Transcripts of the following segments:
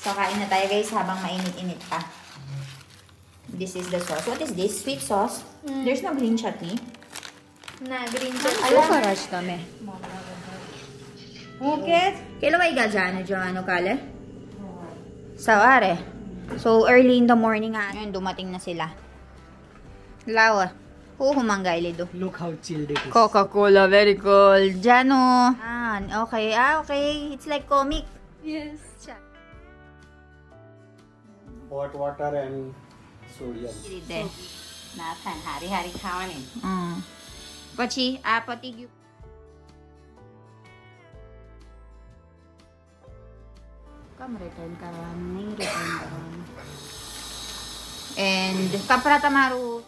So, kain na tayo guys habang mainit-init pa. This is the sauce. What is this? Sweet sauce? There's no green chutney. Na green chutney. Sukaraj kami. Okay. Kailan kayo gajano, Joano Kale? Saware. So, early in the morning nga. Ngayon, dumating na sila. Lawa. Huhumanggay lido. Look how chilled it is. Coca-Cola, very cold. Jano. Okay. Okay. It's like comic. Yes. Hot water and sodium. Nathan, hari-hari kawanin. Pachi, apatig. Return karan. And kapratamaru.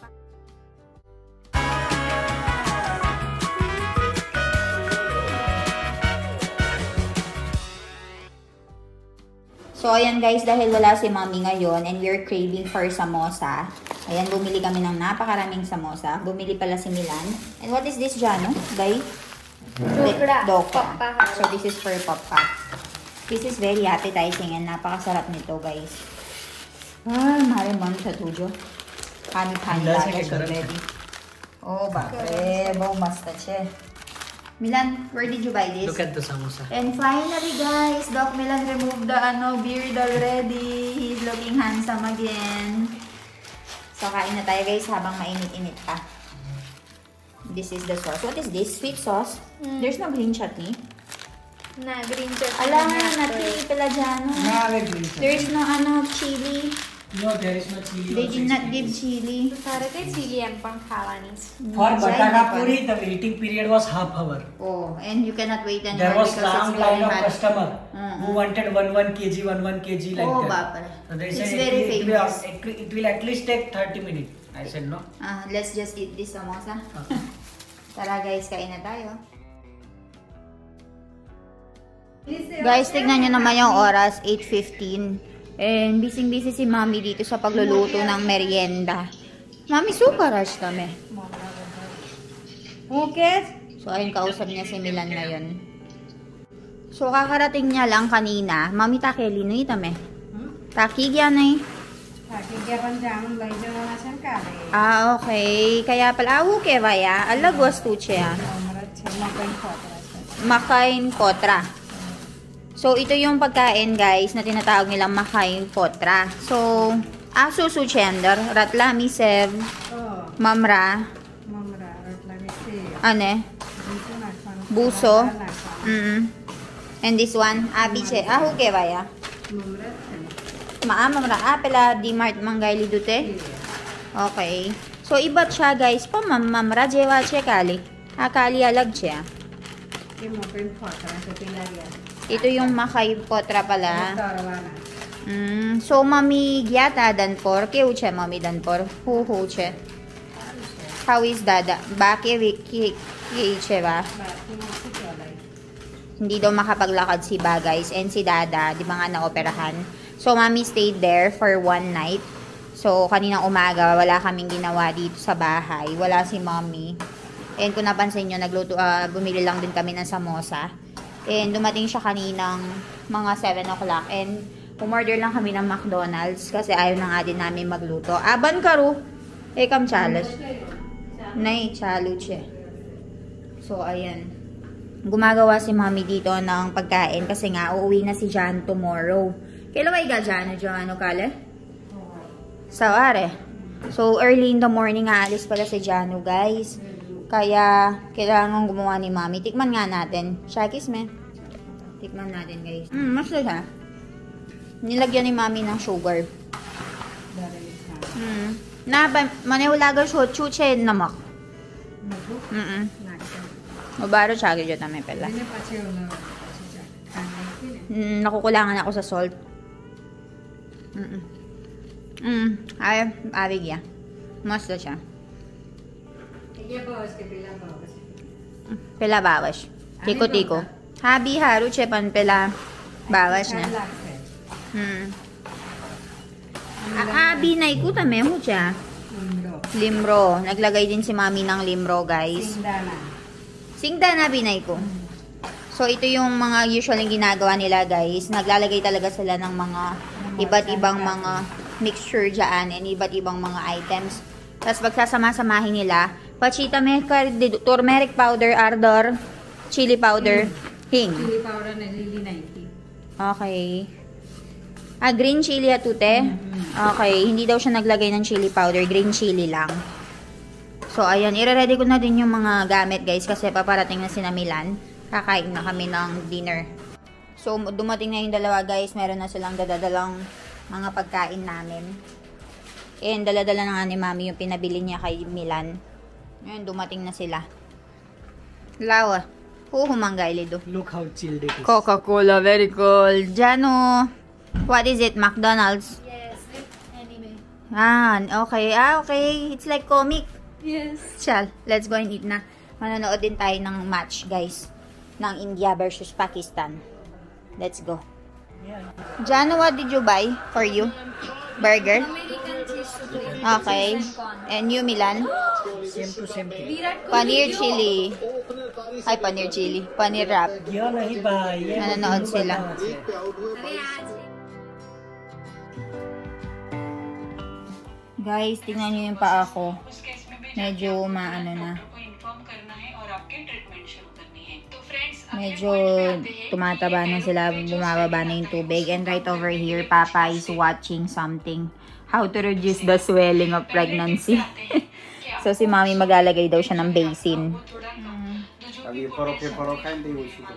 So, ayan guys, dahil wala si Mommy ngayon and we're craving for samosa. Ayan, bumili kami ng napakaraming samosa. Bumili pala si Milan. And what is this, Jano? Guy? Dokra. So, this is for Papa. This is very appetizing and napakasarap nito, guys. Marimon sa tujo. Hani-hani laga siya ready. Oh, bakit? Masta siya. Milan, where did you buy this? Look at the samosa. And finally, guys, Doc Milan removed the beard already. He's looking handsome again. So, kain na tayo, guys, habang mainit-init pa. This is the sauce. What is this? Sweet sauce? There's no green chutney. Na green chutney. Alam nga, natili pala dyan. There's no chili. No, there is no chili. They did not give chili. Sara kay chili ang pangkalanis. For Bataka Puri, the waiting period was half hour. Oh, and you cannot wait anymore. There was because long it's line very of hot. customer who wanted 1 kg, 1 kg like Oh, that. bapara. So they It's said very famous. it will at least take 30 minutes. I said no. Let's just eat this samosa. Tara guys, kain na tayo. Guys, tignan nyo naman yung oras, 8:15. And busy-busy si Mami dito sa pagluluto ng merienda. Mami, sukaraj kami. Okay. So, ayun, kausap niya si Milan ngayon. So, kakarating niya lang kanina. Mami, takeli no itame. Takigyan eh. Okay. Kaya pala, okay ba ya? Alagos tuche ya. Makain potra. So, ito yung pagkain, guys, na tinatawag nilang makain potra. So, aso suchender, ratlami sev, mamra, ane, buso, and this one, abiche, huke ba ya? Mamra, pala di mart manggay lidute. Okay. So, ibat siya, guys, pa mamra, jewa che kali. Akali alag siya. Ito yung makay potra pala. So, mami gyata dan por. Keu che mami dan por. Hu che. How is dada? Bake wiki che ba? Hindi daw makapaglakad si ba, guys. And si dada, di ba nga naoperahan. So, mami stayed there for 1 night. So, kaninang umaga, wala kaming ginawa dito sa bahay. Wala si mami. And kung napansin nyo, bumili lang din kami ng samosa. And dumating siya kaninang mga 7 o'clock. And umorder lang kami ng McDonald's kasi ayaw na nga din namin magluto. Aban karu. Kam challenge. Nay, challenge eh. So, ayan. Gumagawa si Mami dito ng pagkain kasi nga uuwi na si Jan tomorrow. Kailan kayo gajano, Joano Kale? Saware. So, early in the morning aalis pala si Jano, guys. Kaya, kailangan gumawa ni Mami. Tikman nga natin. Shakis, me. Tikman natin, guys. Masarap ha. Nilagyan ni Mami ng sugar. Manewulaga chuche namak. Mabaro chagi dyan namin pala. Nakukulangan ako sa salt. Ay, abigya. Masarap siya. Pela bawas. Tiko-tiko. Habi haru chepan pela bawas na. Abi na ikuta mo siya. Limro. Naglagay din si Mami ng limro, guys. Singdana binay ko. So, ito yung mga usually ginagawa nila, guys. Naglalagay talaga sila ng mga iba't ibang mga mixture dyan and iba't ibang mga items. Tapos, pagsasama-samahin nila, pachita maker, turmeric powder, ardor, chili powder, hing. Chili powder na lili 90. Okay. Green chili atute? Okay, hindi daw siya naglagay ng chili powder, green chili lang. So, ayan, ire-ready ko na din yung mga gamit, guys, kasi paparating na sina Milan. Kakain na kami ng dinner. So, dumating na yung dalawa, guys. Meron na silang dadadalang mga pagkain namin. And daladala na nga ni Mami yung pinabili niya kay Milan. Ngayon, dumating na sila. Lawa. Huhumanggay lido. Look how chilled it is. Coca-Cola, very cold. Jano, what is it? McDonald's? Yes, with anime. Okay. Okay. It's like comic. Yes. Shall, let's go and eat na. Manonood din tayo ng match, guys. Ng India versus Pakistan. Let's go. Yeah. Jano, what did you buy for you? Burger? American cheese supreme. Okay. And you, Milan? Same to same thing. Virat Kohli Paneer jo- chili. Ay, paneer chili. Paneer wrap. Yeah, nahi bhai. Ye Nanonood sila. अरे आज Guys, tingnan nyo yung paa ko. Medyo maano na. Medyo tumataba na sila, bumababa na yung tubig. And right over here, Papa is watching something. How to reduce the swelling of pregnancy. So, si Mami maglalagay daw siya ng basin. अब ये परोके खाएंगे उसी को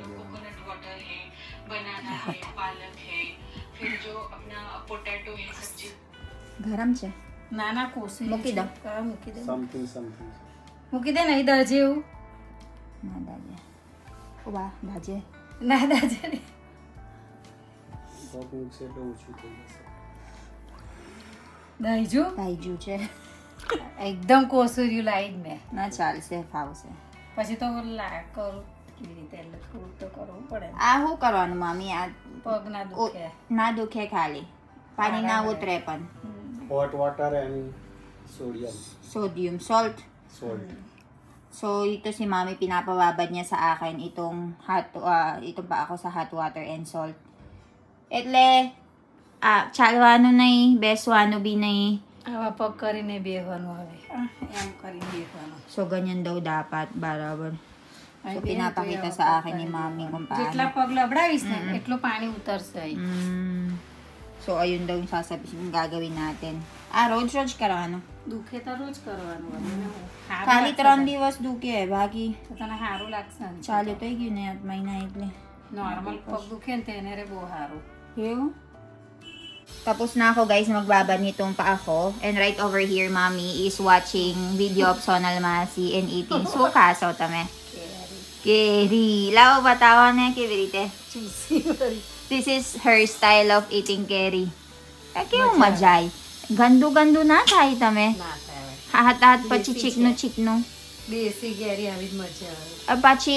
Garam siya. નાના કોસી મૂકી દો. મૂકી દે समथिंग મૂકી દે નહીં દાજે એવું Na, daje. Uba, daje. ના દાજે નહીં. शॉपिंग से तो उसी को દાઈજો Daiju છે. એકદમ કોસુર્યું લાઈટ મેં ના ચાલશે, ફાવશે. પછી તો કરું કેવી રીતે એટલે થોડું તો કરવું પડે ને. આ શું કરવાનું, મમ્મી? આ પગ ના દુખે ના દુખે ખાલી. પાણી ના ઉતરે પણ. Hot water and sodium Sodium, salt. Salt So, ito si Mami, pinapababad niya sa akin itong itong pa ako sa hot water and salt. એટલે, ચાલવાનું નહીં, બેસવાનું બી નહીં. આવા પગ કરીને બેહવાનું હવે એમ કરીને બેહવાનું. So, ganyan daw dapat, barabar. So, Ay, pinapakita ganyan sa po akin ni yung Mami kung જેટલા paano. પગ લબડાવીશ ને એટલું પાણી ઉતરશે અહીં. So, ayun daw yung sasabihin gagawin natin. રોજ કરો આનો. દુખે તો રોજ કરવાનું હવે ને. સારું ખાલી લાગશે 3 તને. દિવસ દુખે, બાકી તો તને સારું લાગશે ને. ચાલુ થઈ ગયું ને 8 મહિના એટલે. નોર્મલ પગ દુખે ને તેને રે બહુ સારું. Yung? Tapos na ako, guys, magbabad nitong paa ko. And right over here, Mommy is watching video of Sonal Masi and eating suka. So, tame. Keri. Lao batawa na kiberite. This is her style of eating curry. Yung majay. Gandu-gandu na tayo tame. ના થાય. Hahat-hahat pa chikno-chikno. દેશી કેરી આવી જ મજા આવે. Pachi,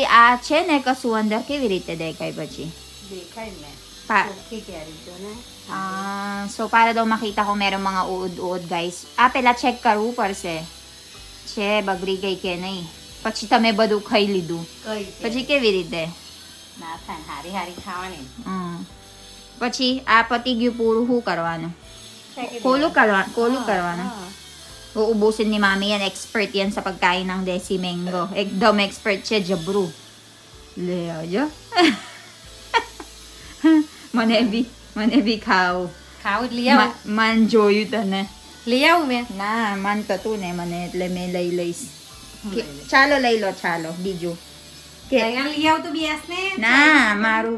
છે ને કશું અંદર કેવી રીતે દેખાય પછી? દેખાય ને. Pa ચોખ્ખી કેરી જો ને. So, para daw makita ko meron mga uod-uod, guys. Peલા check કરવું પડશે. છે, બગડી ગઈ કે નહીં. પછી તમે બધું ખાઈ લીધું. કઈ પછી કેવી રીતે? ના થાય હારી હારી ખાવાની. પછી આ પતી ગયું પૂરું, શું કરવાનું? કોલું કરવાનું. Uubusin ni Mami yan. Expert yan sa pagkain ng Desi Mango. Ekdom expert siya, jabru. Leo, jo? Manebi ખાવ. ખાવું જ લઈ આવું. Man જોયું તને. લઈ આવું મેં. ના, man તો તું ને મને એટલે મેં લઈ લઈશ. ચાલો લઈ લો, ચાલો, બીજું. અહીંયા લઈ આવું તો બેસ ને. ના, મારું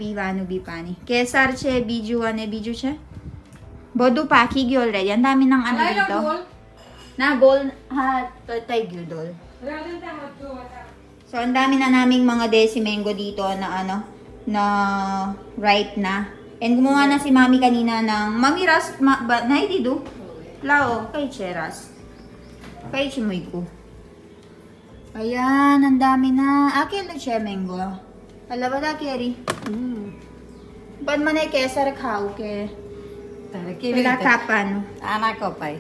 પીવાનું બી પાણી. કેસર છે, બીજું અને બીજું છે. બધું પાકી ગયું already. Ang dami ng ano લઈ લો dito. ડોલ. Na, gold, ha, tatay gyudol. So, ang dami na naming mga Desi Mango dito na ano, na ripe na. And gumawa na si Mami kanina ng, Mami ras, na itido? Lao, kay Cheras. Kay Chimoy ko. Ayan, ang dami na. Akin na siya mango. Alaba da, Kerry. Ba't man ay kesar khao ke? તારે કેવી Wala રીતે? kapano. આના કપાય.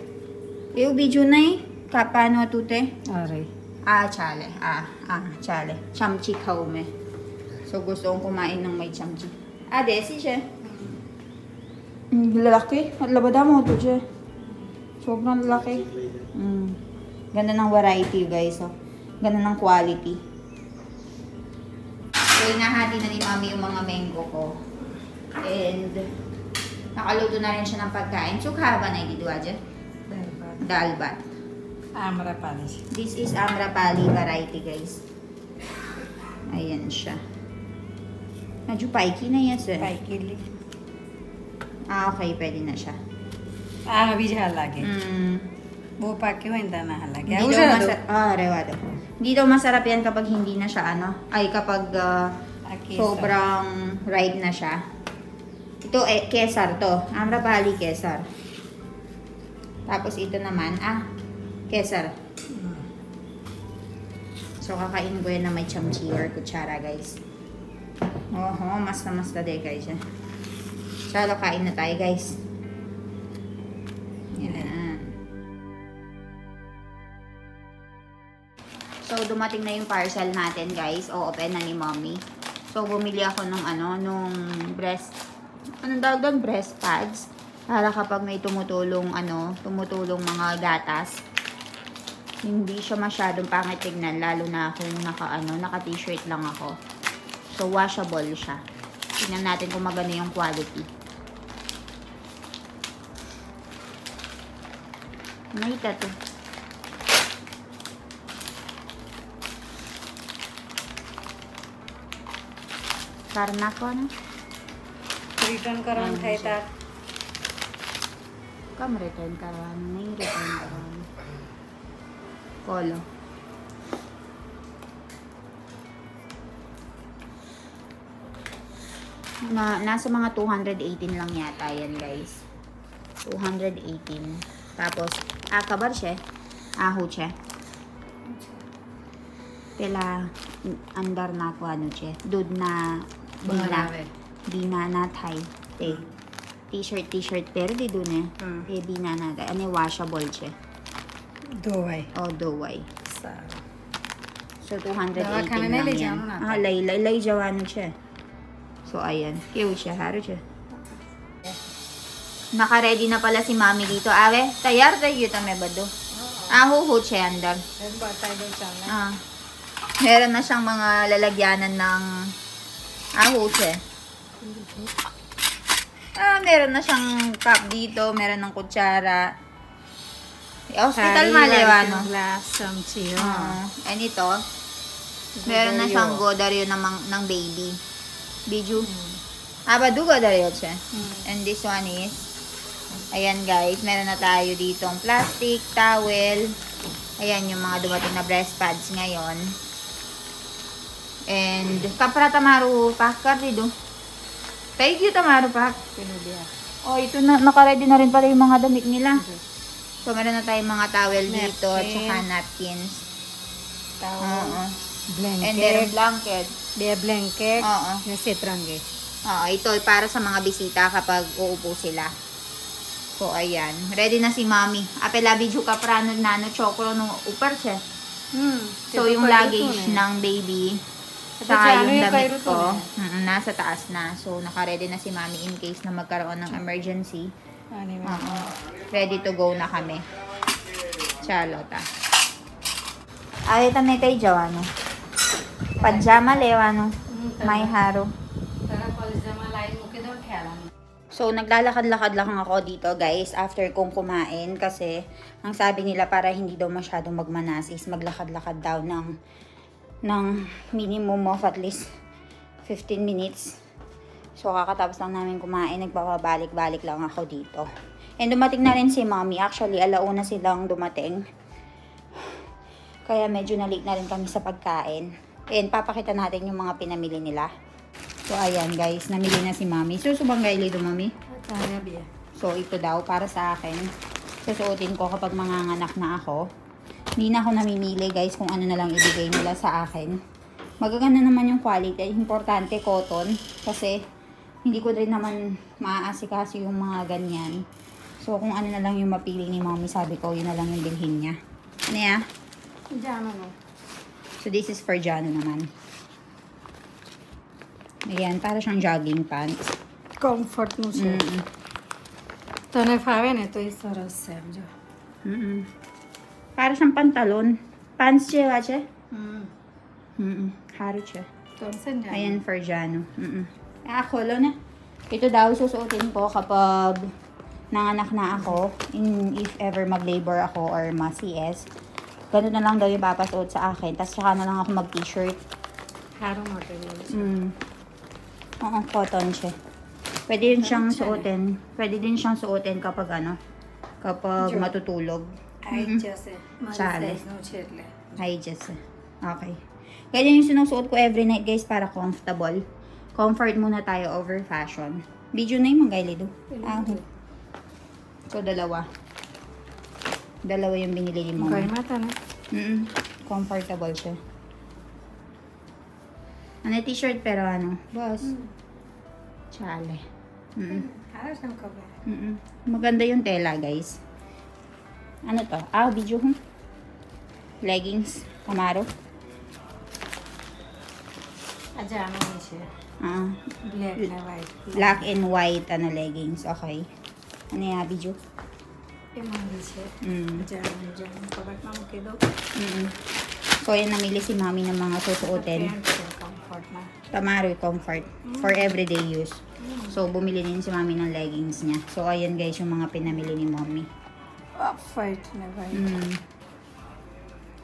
Yung video na eh. Kapano atute? અરે Chale. Chale. Chamchi kaume. So, So, gusto kong kumain ng may chamchi. Desi siya. Lalaki. At labada mo ito siya. Sobrang lalaki. Ganda ng variety, guys. Oh. Ganda ng quality. So, inahati na ni Mami yung mga mango ko. And, nakaluto na rin siya ng pagkain. Sukha ba na ito aja? Dalbat. Amrapali. This is Amrapali variety, guys. Ayan siya. Medyo paiki na yan, sir. Paikili. Okay. Pwede na siya. अभी झाल लागे वो पाके हो इंदा ना लागे Hindi daw rewado. Hindi daw masarap yan kapag hindi na siya, kapag sobrang ripe na siya. Ito, kesar to. Amrapali kesar. Tapos ito naman, kesar. So, kakainin ko yan na may chamchi or kutsara, guys. Mas na de, guys. Chalo, kain na tayo, guys. Yan. So, dumating na yung parcel natin, guys. O-open na ni Mommy. So, bumili ako nung breast, anong tawag doon? Breast pads. Para kapag may tumutulong mga gatas, hindi siya masyadong pangit tignan, lalo na kung naka-t-shirt lang ako. So, washable siya. Tingnan natin kung maganda yung quality. Naita to. Karena ko return करवान થાય તા Kam return करवाना नहीं return करवाना Kolo. Nasa mga 218 lang yata yan, guys. 218. Tapos, kabar siya. Aho siya. Pela, andar na ako siya. Dud na, bina na thay. T-shirt, pero di dun bina na thay. Washable siya. दोवाई Doway. सारू So, 218 दवाखाना lang ले yan. जानो ना Lay jawano siya. So, ayan. Cute siya. Haro siya. Naka-ready na pala si Mami dito. Awe, tayar tayo yun may bado. Huhut siya andar. बताई दो चलना Meron na siyang mga lalagyanan ng siya. Meron na siyang cup dito. Meron ng kutsara. Hospital malewano. समची And ito, meron na siyang godaryo ng baby. Biju. Badu godaryo siya. And this one is, ayan guys, meron na tayo ditong plastic, towel. Ayan yung mga dumating na breast pads ngayon. And, kapra tamaru pak kardido. Thank you tamaru pak. Ito na, naka-ready na rin pala yung mga damit nila. So, meron na tayong mga towel dito at saka napkins. Blanket. And then, blanket. Dia blanket. Oo. Na setrangge. Ito para sa mga bisita kapag uupo sila. So, ayan. Ready na si Mami. Apela biju ka prano nano chokro no upar siya. So, yung luggage ng baby, saka yung damit ko, nasa taas na. So, naka-ready na si Mami in case na magkaroon ng emergency. Ready to go na kami. Charlotte. Ay, tanay tayo jawano. Pajama lewano. May haro. So, naglalakad-lakad lang ako dito, guys, after kong kumain. Kasi, ang sabi nila para hindi daw masyadong magmanas is maglakad-lakad daw ng minimum of at least 15 minutes. So, kakatapos lang namin kumain. Nagpapabalik-balik lang ako dito. And dumating na rin si Mommy. Actually, alauna silang dumating. Kaya medyo na-late na rin kami sa pagkain. And papakita natin yung mga pinamili nila. So, ayan guys. Namili na si Mommy. Susubang gaili do, Mommy? So, ito daw para sa akin. Susuotin ko kapag manganganak na ako. Hindi na ako namimili guys kung ano na lang ibigay nila sa akin. Magaganda naman yung quality. Importante, cotton. Kasi, hindi ko rin naman maaasikaso yung mga ganyan. So, kung ano na lang yung mapili ni Mommy, sabi ko, yun na lang yung bilhin niya. Ano ya? Jano no. So, this is for Jano naman. Ayan, para siyang jogging pants. કમ્ફર્ટનું છે તને ફાવે ને તો એ સરસ છે એમ જો Para siyang pantalon. Pants siya, che? Haro siya. ગમશે ને Ayan, for Jano. Ako, na. Ito daw susuotin ko kapag nanganak na ako. If ever mag-labor ako or ma-CS. Ganun na lang daw yung papasuot sa akin. Tapos saka na lang ako mag-t-shirt. સારું મટીરિયલ છે Oo, cotton siya. Pwede din siyang suotin. Pwede din siyang suotin kapag kapag matutulog. આવી જશે મારી ચાલે. સાઈઝનું છે એટલે Hi, Jess. Okay. Ganyan yung sinusuot ko every night, guys, para comfortable. Comfort muna tayo over fashion. Video na yung mga gailido. So, dalawa. Dalawa yung binili ni Mom. ગયમાં તને Comfortable siya. Ano, t-shirt pero boss. Chale. સારા છે ને ખબર Maganda yung tela, guys. Ano to? Video. Leggings. Camaro. આ જામની છે બ્લેક ને white Black and white leggings. Okay. Ano yung video? એ માંગી છે જામની કબાટમાં મૂકી દઉં So, yan namili si Mami ng mga susuotin. Pant છે કમ્ફર્ટમાં Camaro comfort. For everyday use. So, bumili din si Mami ng leggings niya. So, ayan guys yung mga pinamili ni Mommy. Off white ને white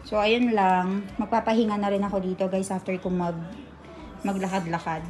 So, ayun lang. Magpapahinga na rin ako dito guys after ko maglakad-lakad.